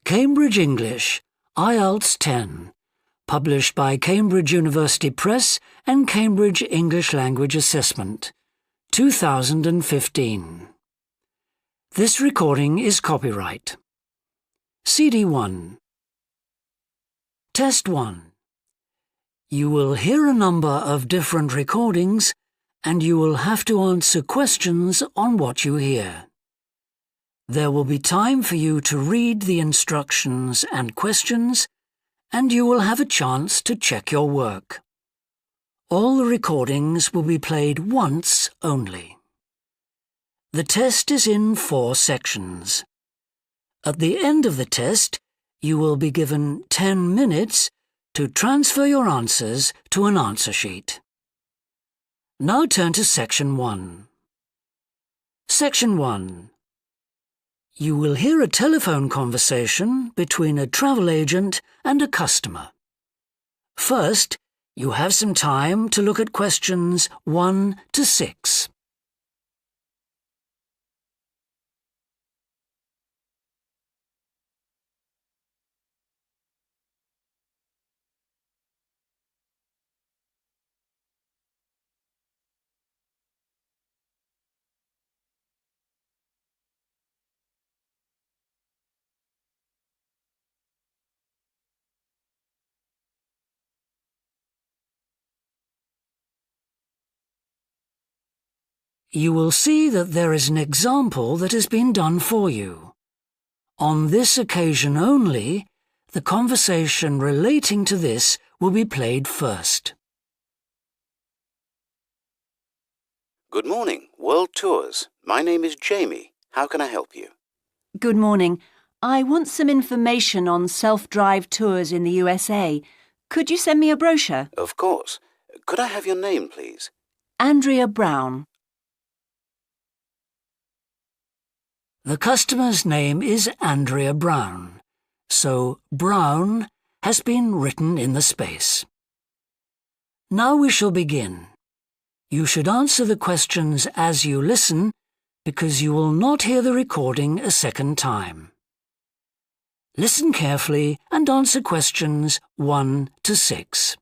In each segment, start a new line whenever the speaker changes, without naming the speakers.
Cambridge English, IELTS 10, published by Cambridge University Press and Cambridge English Language Assessment, 2015. This recording is copyright. CD 1. Test 1. You will hear a number of different recordings and you will have to answer questions on what you hear. There will be time for you to read the instructions and questions, and you will have a chance to check your work. All the recordings will be played once only. The test is in 4 sections. At the end of the test, you will be given 10 minutes to transfer your answers to an answer sheet. Now turn to Section 1. Section 1. You will hear a telephone conversation between a travel agent and a customer. First, you have some time to look at questions 1 to 6. You will see that there is an example that has been done for you. On this occasion only, the conversation relating to this will be played first.
Good morning, World Tours. My name is Jamie. How can I help you?
Good morning. I want some information on self-drive tours in the USA. Could you send me a brochure?
Of course. Could I have your name, please?
Andrea Brown.
The customer's name is Andrea Brown, so Brown has been written in the space. Now we shall begin. You should answer the questions as you listen, because you will not hear the recording a second time. Listen carefully and answer questions 1 to 6.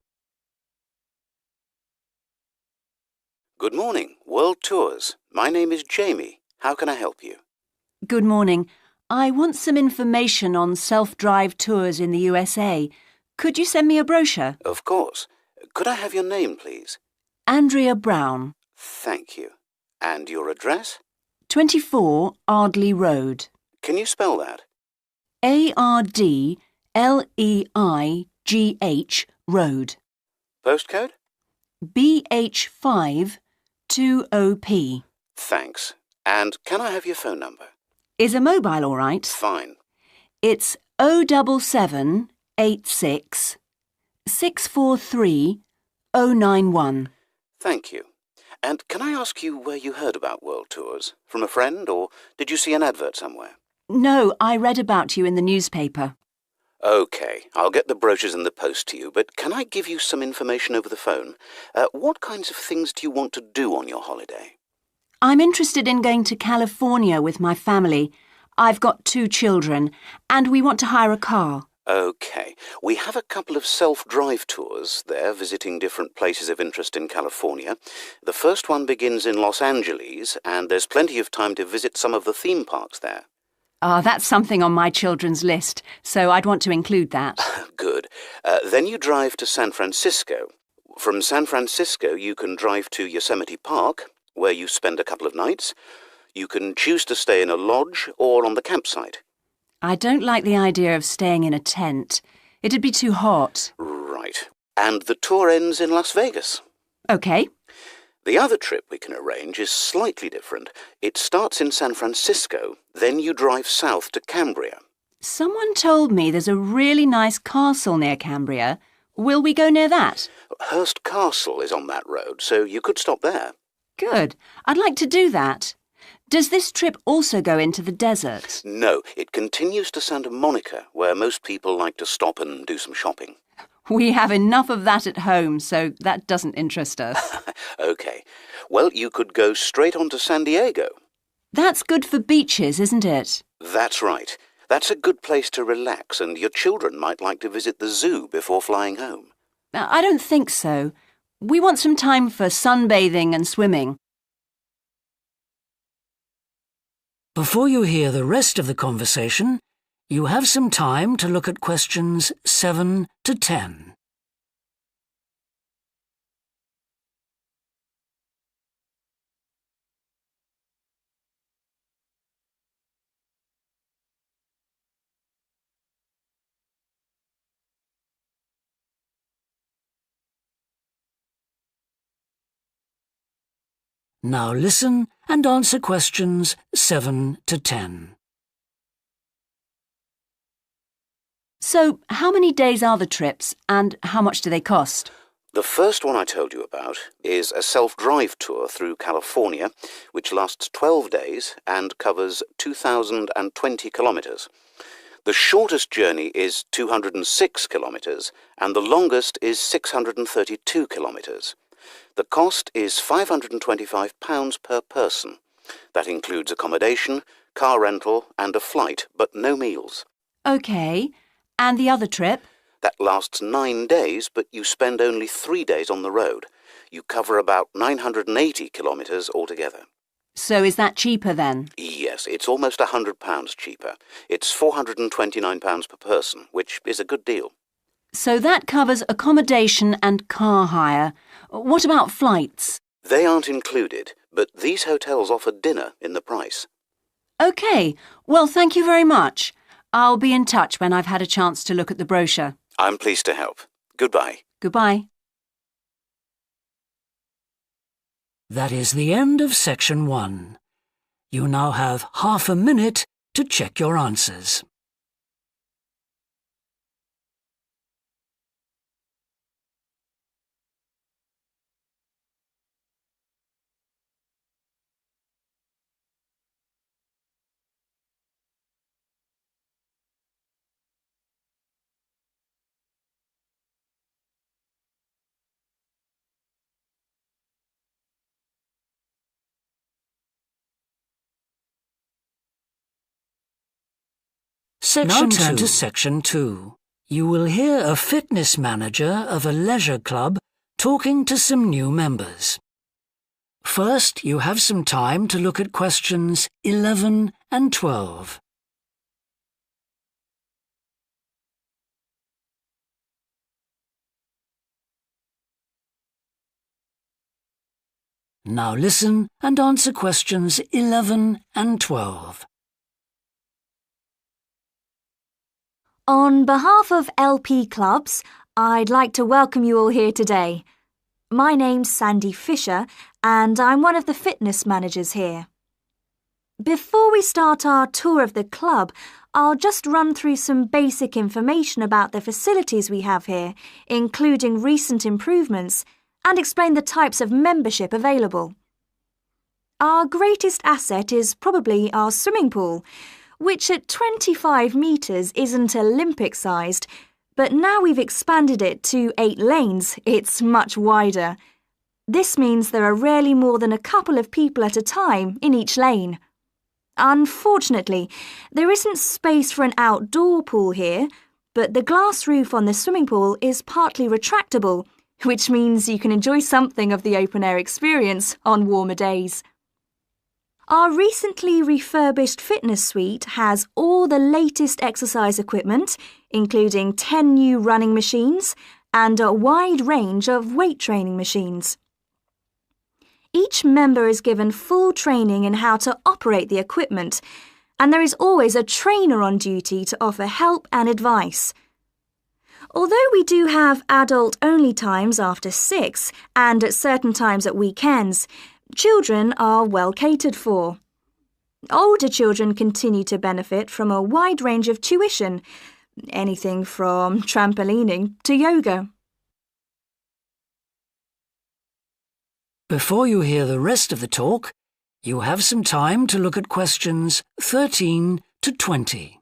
Good morning, World Tours. My name is Jamie. How can I help you?
Good morning. I want some information on self-drive tours in the USA. Could you send me a brochure?
Of course. Could I have your name, please?
Andrea Brown.
Thank you. And your address?
24 Ardley Road.
Can you spell that?
Ardleigh Road.
Postcode?
BH5 2OP.
Thanks. And can I have your phone number?
Is a mobile all right?
Fine.
It's 07786 643 091.
Thank you. And can I ask you where you heard about World Tours? From a friend, or did you see an advert somewhere?
No, I read about you in the newspaper.
OK, I'll get the brochures in the post to you, but can I give you some information over the phone? What kinds of things do you want to do on your holiday?
I'm interested in going to California with my family. I've got 2 children, and we want to hire a car.
OK. We have a couple of self-drive tours there, visiting different places of interest in California. The first one begins in Los Angeles, and there's plenty of time to visit some of the theme parks there.
That's something on my children's list, so I'd want to include that.
Good. Then you drive to San Francisco. From San Francisco, you can drive to Yosemite Park, where you spend a couple of nights. You can choose to stay in a lodge or on the campsite.
I don't like the idea of staying in a tent. It'd be too hot.
Right. And the tour ends in Las Vegas.
OK.
The other trip we can arrange is slightly different. It starts in San Francisco, then you drive south to Cambria.
Someone told me there's a really nice castle near Cambria. Will we go near that?
Hearst Castle is on that road, so you could stop there.
Good. I'd like to do that. Does this trip also go into the desert?
No, it continues to Santa Monica, where most people like to stop and do some shopping.
We have enough of that at home, so that doesn't interest us.
OK. Well, you could go straight on to San Diego.
That's good for beaches, isn't it?
That's right. That's a good place to relax, and your children might like to visit the zoo before flying home.
I don't think so. We want some time for sunbathing and swimming.
Before you hear the rest of the conversation, you have some time to look at questions 7 to 10. Now listen and answer questions 7 to 10.
So, how many days are the trips and how much do they cost?
The first one I told you about is a self-drive tour through California, which lasts 12 days and covers 2,020 kilometres. The shortest journey is 206 kilometres and the longest is 632 kilometres. The cost is £525 per person. That includes accommodation, car rental and a flight, but no meals.
OK. And the other trip?
That lasts 9 days, but you spend only 3 days on the road. You cover about 980 kilometres altogether.
So is that cheaper then?
Yes, it's almost £100 cheaper. It's £429 per person, which is a good deal.
So that covers accommodation and car hire. What about flights?
They aren't included, but these hotels offer dinner in the price.
OK. Well, thank you very much. I'll be in touch when I've had a chance to look at the brochure.
I'm pleased to help. Goodbye.
Goodbye.
That is the end of section 1. You now have half a minute to check your answers. Now turn to section 2. You will hear a fitness manager of a leisure club talking to some new members. First, you have some time to look at questions 11 and 12. Now listen and answer questions 11 and 12.
On behalf of LP Clubs, I'd like to welcome you all here today. My name's Sandy Fisher, and I'm one of the fitness managers here. Before we start our tour of the club, I'll just run through some basic information about the facilities we have here, including recent improvements, and explain the types of membership available. Our greatest asset is probably our swimming pool, which at 25 metres isn't Olympic-sized, but now we've expanded it to 8 lanes, it's much wider. This means there are rarely more than a couple of people at a time in each lane. Unfortunately, there isn't space for an outdoor pool here, but the glass roof on the swimming pool is partly retractable, which means you can enjoy something of the open-air experience on warmer days. Our recently refurbished fitness suite has all the latest exercise equipment, including 10 new running machines and a wide range of weight training machines. Each member is given full training in how to operate the equipment, and there is always a trainer on duty to offer help and advice. Although we do have adult-only times after 6 and at certain times at weekends, children are well catered for. Older children continue to benefit from a wide range of tuition, anything from trampolining to yoga.
Before you hear the rest of the talk, you have some time to look at questions 13 to 20.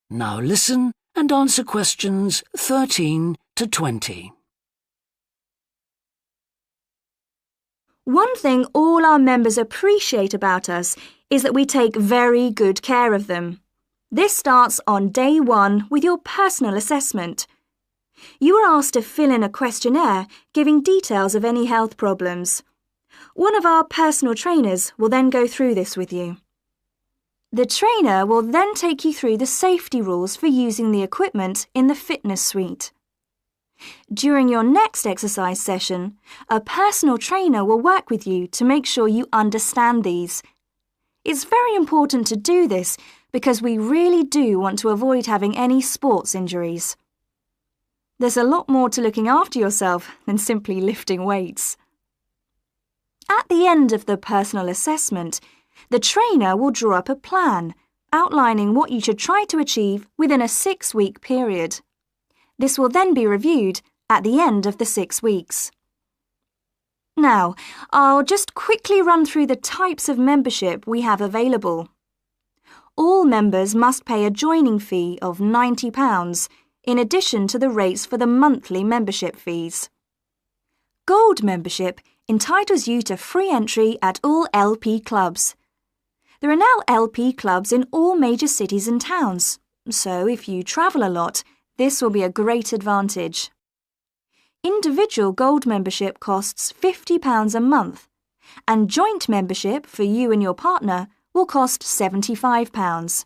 Now listen and answer questions 13 to 20.
One thing all our members appreciate about us is that we take very good care of them. This starts on day 1 with your personal assessment. You are asked to fill in a questionnaire giving details of any health problems. One of our personal trainers will then go through this with you. The trainer will then take you through the safety rules for using the equipment in the fitness suite. During your next exercise session, a personal trainer will work with you to make sure you understand these. It's very important to do this because we really do want to avoid having any sports injuries. There's a lot more to looking after yourself than simply lifting weights. At the end of the personal assessment, the trainer will draw up a plan outlining what you should try to achieve within a 6-week period. This will then be reviewed at the end of the 6 weeks. Now, I'll just quickly run through the types of membership we have available. All members must pay a joining fee of £90 in addition to the rates for the monthly membership fees. Gold membership entitles you to free entry at all LP clubs. There are now LP clubs in all major cities and towns, so if you travel a lot, this will be a great advantage. Individual gold membership costs £50 a month, and joint membership for you and your partner will cost £75.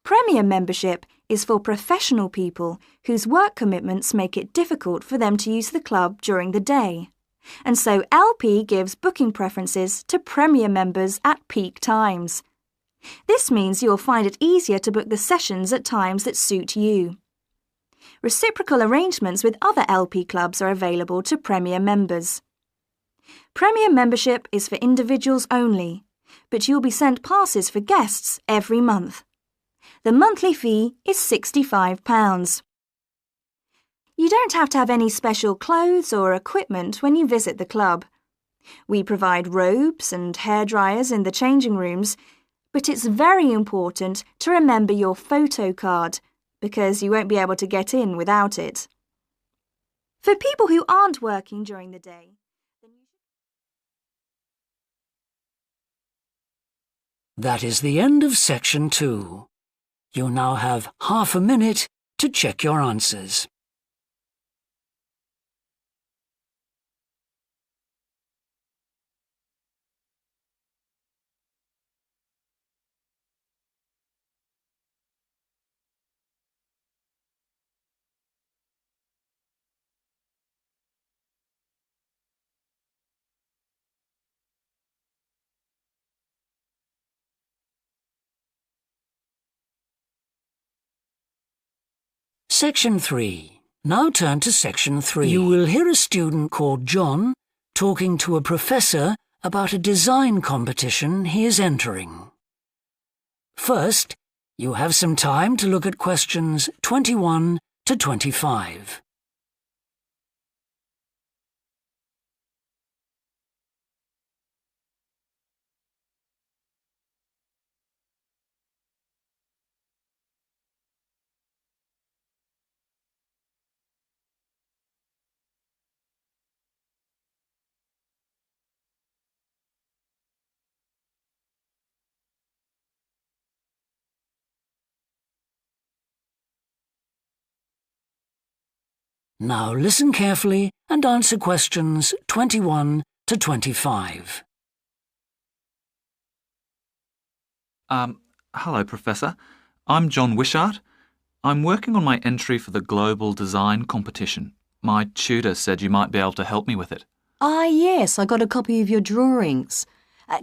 Premium membership is for professional people whose work commitments make it difficult for them to use the club during the day, and so LP gives booking preferences to Premier members at peak times. This means you'll find it easier to book the sessions at times that suit you. Reciprocal arrangements with other LP clubs are available to Premier members. Premier membership is for individuals only, but you'll be sent passes for guests every month. The monthly fee is £65. You don't have to have any special clothes or equipment when you visit the club. We provide robes and hairdryers in the changing rooms, but it's very important to remember your photo card because you won't be able to get in without it. For people who aren't working during the day,
That is the end of section 2. You now have half a minute to check your answers. Section 3. Now turn to Section 3. You will hear a student called John talking to a professor about a design competition he is entering. First, you have some time to look at questions 21 to 25. Now listen carefully and answer questions 21 to 25.
Hello, Professor. I'm John Wishart. I'm working on my entry for the Global Design Competition. My tutor said you might be able to help me with it.
Ah, yes, I got a copy of your drawings.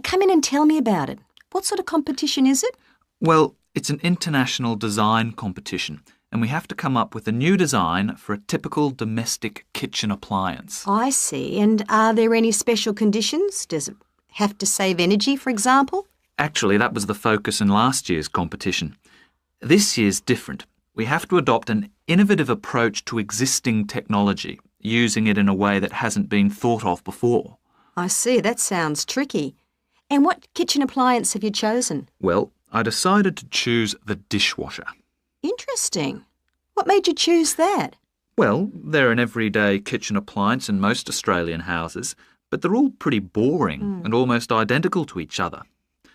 Come in and tell me about it. What sort of competition is it?
Well, it's an international design competition, and we have to come up with a new design for a typical domestic kitchen appliance.
I see. And are there any special conditions? Does it have to save energy, for example?
Actually, that was the focus in last year's competition. This year's different. We have to adopt an innovative approach to existing technology, using it in a way that hasn't been thought of before.
I see. That sounds tricky. And what kitchen appliance have you chosen?
Well, I decided to choose the dishwasher.
Interesting. What made you choose that?
Well, they're an everyday kitchen appliance in most Australian houses, but they're all pretty boring and almost identical to each other.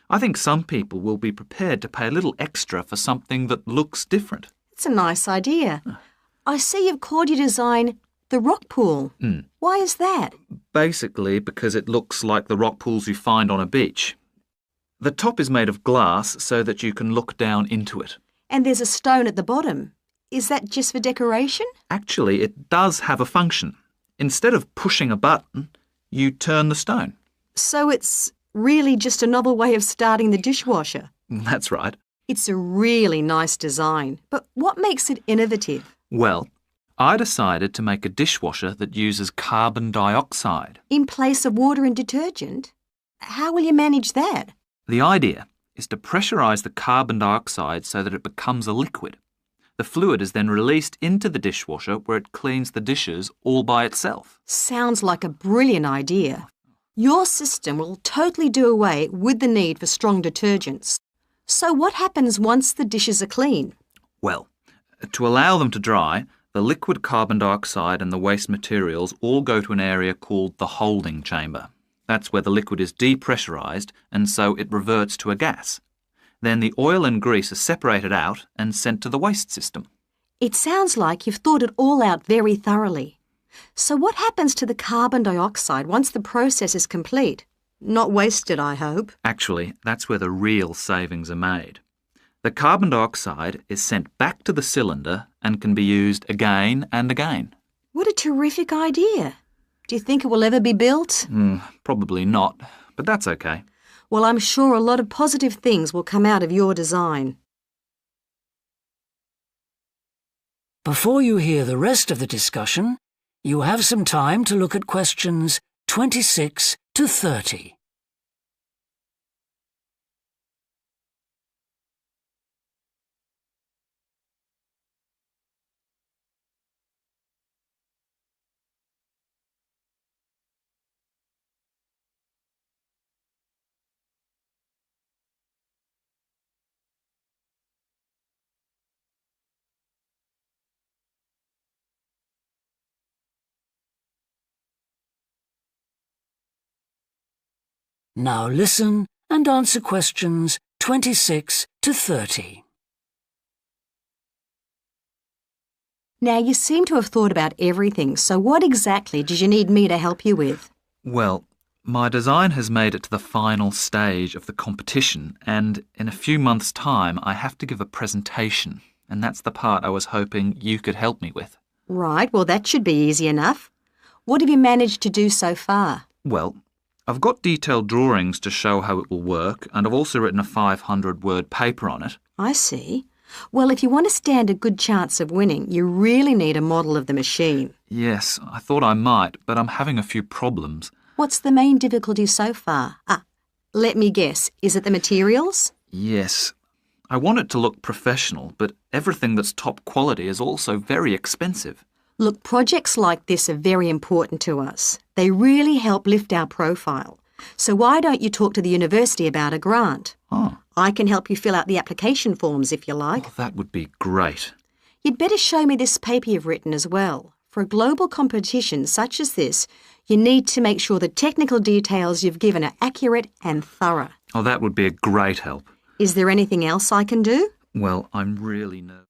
I think some people will be prepared to pay a little extra for something that looks different.
It's a nice idea. I see you've called your design the rock pool. Why is that?
Basically because it looks like the rock pools you find on a beach. The top is made of glass so that you can look down into it.
And there's a stone at the bottom. Is that just for decoration?
Actually, it does have a function. Instead of pushing a button, you turn the stone.
So it's really just a novel way of starting the dishwasher.
That's right.
It's a really nice design. But what makes it innovative?
Well, I decided to make a dishwasher that uses carbon dioxide.
In place of water and detergent? How will you manage that?
The idea is to pressurise the carbon dioxide so that it becomes a liquid. The fluid is then released into the dishwasher where it cleans the dishes all by itself.
Sounds like a brilliant idea. Your system will totally do away with the need for strong detergents. So what happens once the dishes are clean?
Well, to allow them to dry, the liquid carbon dioxide and the waste materials all go to an area called the holding chamber. That's where the liquid is depressurised and so it reverts to a gas. Then the oil and grease are separated out and sent to the waste system.
It sounds like you've thought it all out very thoroughly. So what happens to the carbon dioxide once the process is complete? Not wasted, I hope.
Actually, that's where the real savings are made. The carbon dioxide is sent back to the cylinder and can be used again and again.
What a terrific idea. Do you think it will ever be built?
Probably not, but that's okay.
Well, I'm sure a lot of positive things will come out of your design.
Before you hear the rest of the discussion, you have some time to look at questions 26 to 30. Now listen and answer questions 26 to 30.
Now, you seem to have thought about everything, so what exactly did you need me to help you with?
Well, my design has made it to the final stage of the competition, and in a few months' time I have to give a presentation, and that's the part I was hoping you could help me with.
Right, well, that should be easy enough. What have you managed to do so far?
Well, I've got detailed drawings to show how it will work, and I've also written a 500-word paper on it.
I see. Well, if you want to stand a good chance of winning, you really need a model of the machine.
Yes, I thought I might, but I'm having a few problems.
What's the main difficulty so far? Let me guess. Is it the materials?
Yes. I want it to look professional, but everything that's top quality is also very expensive.
Look, projects like this are very important to us. They really help lift our profile. So why don't you talk to the university about a grant?
Oh.
I can help you fill out the application forms if you like.
Oh, that would be great.
You'd better show me this paper you've written as well. For a global competition such as this, you need to make sure the technical details you've given are accurate and thorough.
Oh, that would be a great help.
Is there anything else I can do?
Well, I'm really nervous.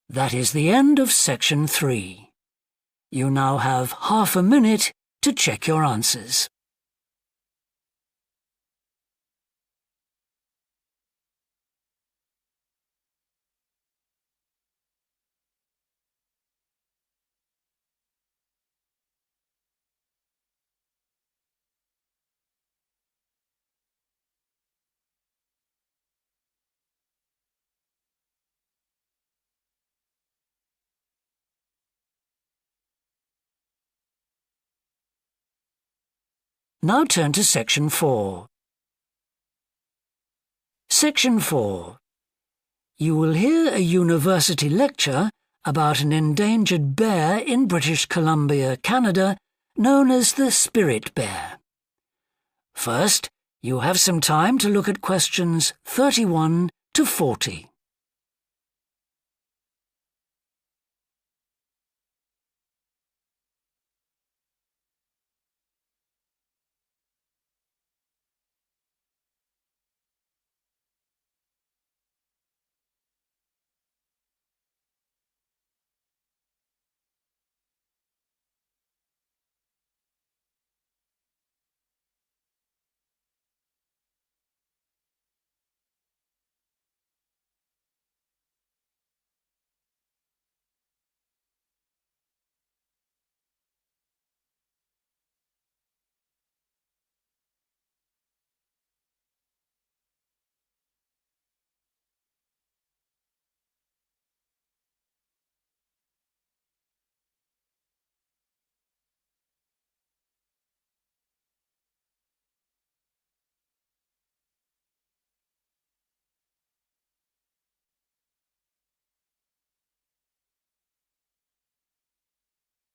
That is the end of section 3. You now have half a minute to check your answers. Now turn to section 4. Section 4. You will hear a university lecture about an endangered bear in British Columbia, Canada, known as the spirit bear. First, You have some time to look at questions 31 to 40.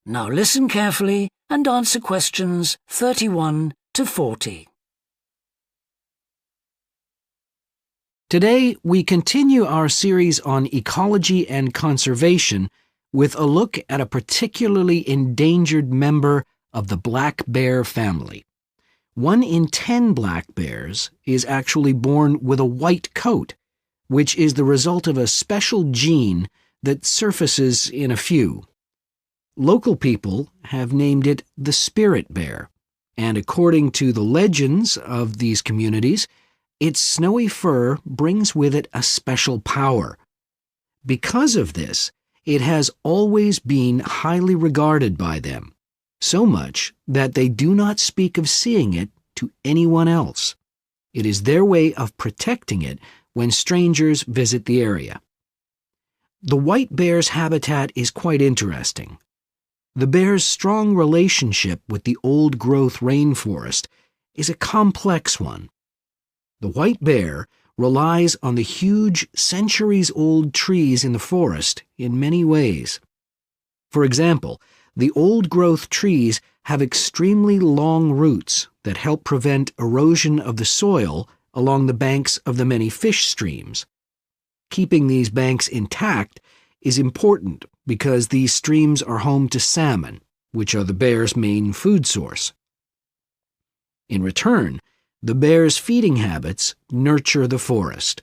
Now listen carefully and answer questions 31 to 40.
Today, we continue our series on ecology and conservation with a look at a particularly endangered member of the black bear family. 1 in 10 black bears is actually born with a white coat, which is the result of a special gene that surfaces in a few. Local people have named it the spirit bear, and according to the legends of these communities, its snowy fur brings with it a special power. Because of this, it has always been highly regarded by them, so much that they do not speak of seeing it to anyone else. It is their way of protecting it when strangers visit the area. The white bear's habitat is quite interesting. The bear's strong relationship with the old-growth rainforest is a complex one. The white bear relies on the huge, centuries-old trees in the forest in many ways. For example, the old-growth trees have extremely long roots that help prevent erosion of the soil along the banks of the many fish streams. Keeping these banks intact is important because these streams are home to salmon, which are the bear's main food source. In return, the bear's feeding habits nurture the forest.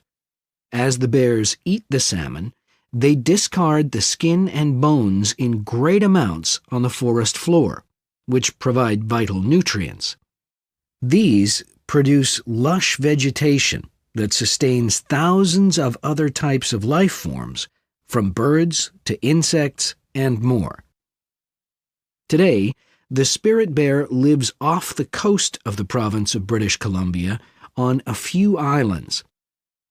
As the bears eat the salmon, they discard the skin and bones in great amounts on the forest floor, which provide vital nutrients. These produce lush vegetation that sustains thousands of other types of life forms, from birds to insects and more. Today, the spirit bear lives off the coast of the province of British Columbia on a few islands.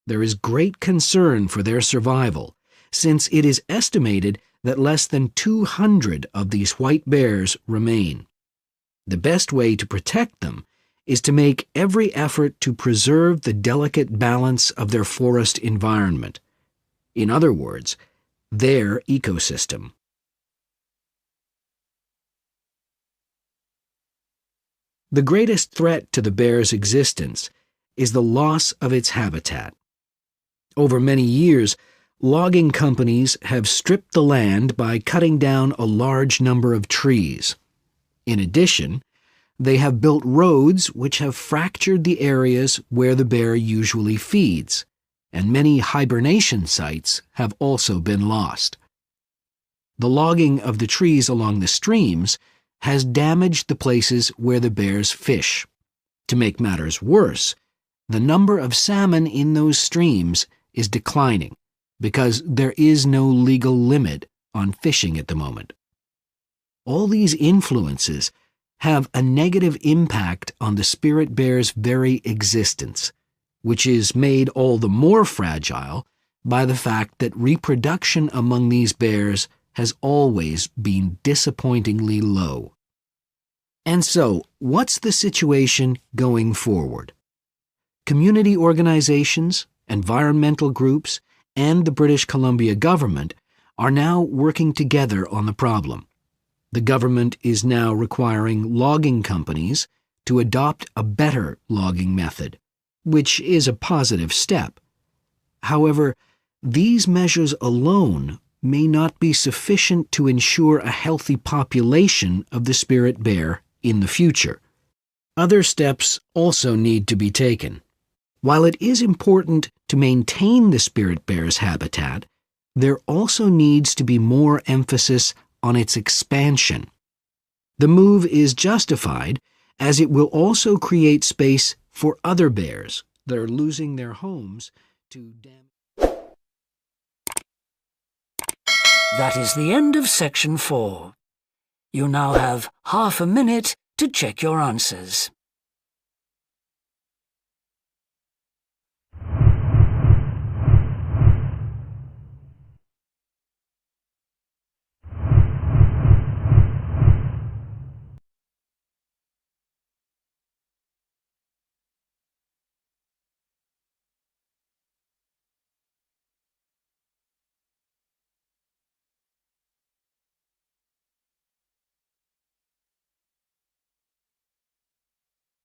There is great concern for their survival, since it is estimated that less than 200 of these white bears remain. The best way to protect them is to make every effort to preserve the delicate balance of their forest environment. In other words, their ecosystem. The greatest threat to the bear's existence is the loss of its habitat. Over many years, logging companies have stripped the land by cutting down a large number of trees. In addition, they have built roads which have fractured the areas where the bear usually feeds, and many hibernation sites have also been lost. The logging of the trees along the streams has damaged the places where the bears fish. To make matters worse, the number of salmon in those streams is declining because there is no legal limit on fishing at the moment. All these influences have a negative impact on the spirit bear's very existence, which is made all the more fragile by the fact that reproduction among these bears has always been disappointingly low. And so, what's the situation going forward? Community organizations, environmental groups, and the British Columbia government are now working together on the problem. The government is now requiring logging companies to adopt a better logging method, which is a positive step. However, these measures alone may not be sufficient to ensure a healthy population of the spirit bear in the future. Other steps also need to be taken. While it is important to maintain the spirit bear's habitat, there also needs to be more emphasis on its expansion. The move is justified as it will also create space for other bears that are losing their homes to damage.
That is the end of section 4. You now have half a minute to check your answers.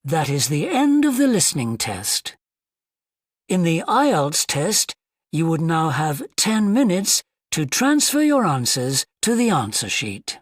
That is the end of the listening test. In the IELTS test, you would now have 10 minutes to transfer your answers to the answer sheet.